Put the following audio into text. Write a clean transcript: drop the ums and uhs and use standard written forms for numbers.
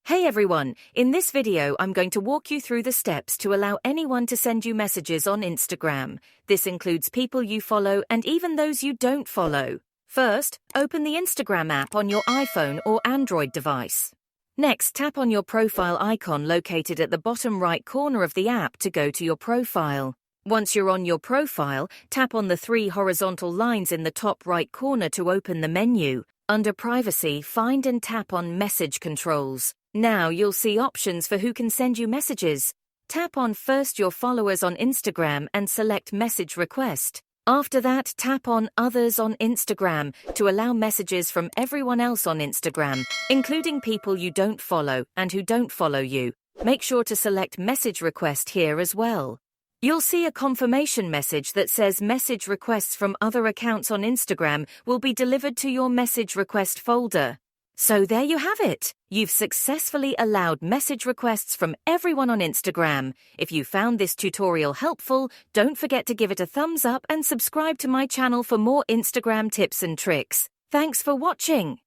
Hey everyone, in this video I'm going to walk you through the steps to allow anyone to send you messages on Instagram. This includes people you follow and even those you don't follow. First, open the Instagram app on your iPhone or Android device. Next, tap on your profile icon located at the bottom right corner of the app to go to your profile. Once you're on your profile, tap on the three horizontal lines in the top right corner to open the menu. Under Privacy, find and tap on Message Controls. Now you'll see options for who can send you messages. Tap on First Your Followers on Instagram and select Message Request. After that, tap on Others on Instagram to allow messages from everyone else on Instagram, including people you don't follow and who don't follow you. Make sure to select Message Request here as well. You'll see a confirmation message that says message requests from other accounts on Instagram will be delivered to your message request folder. So there you have it. You've successfully allowed message requests from everyone on Instagram. If you found this tutorial helpful, don't forget to give it a thumbs up and subscribe to my channel for more Instagram tips and tricks. Thanks for watching.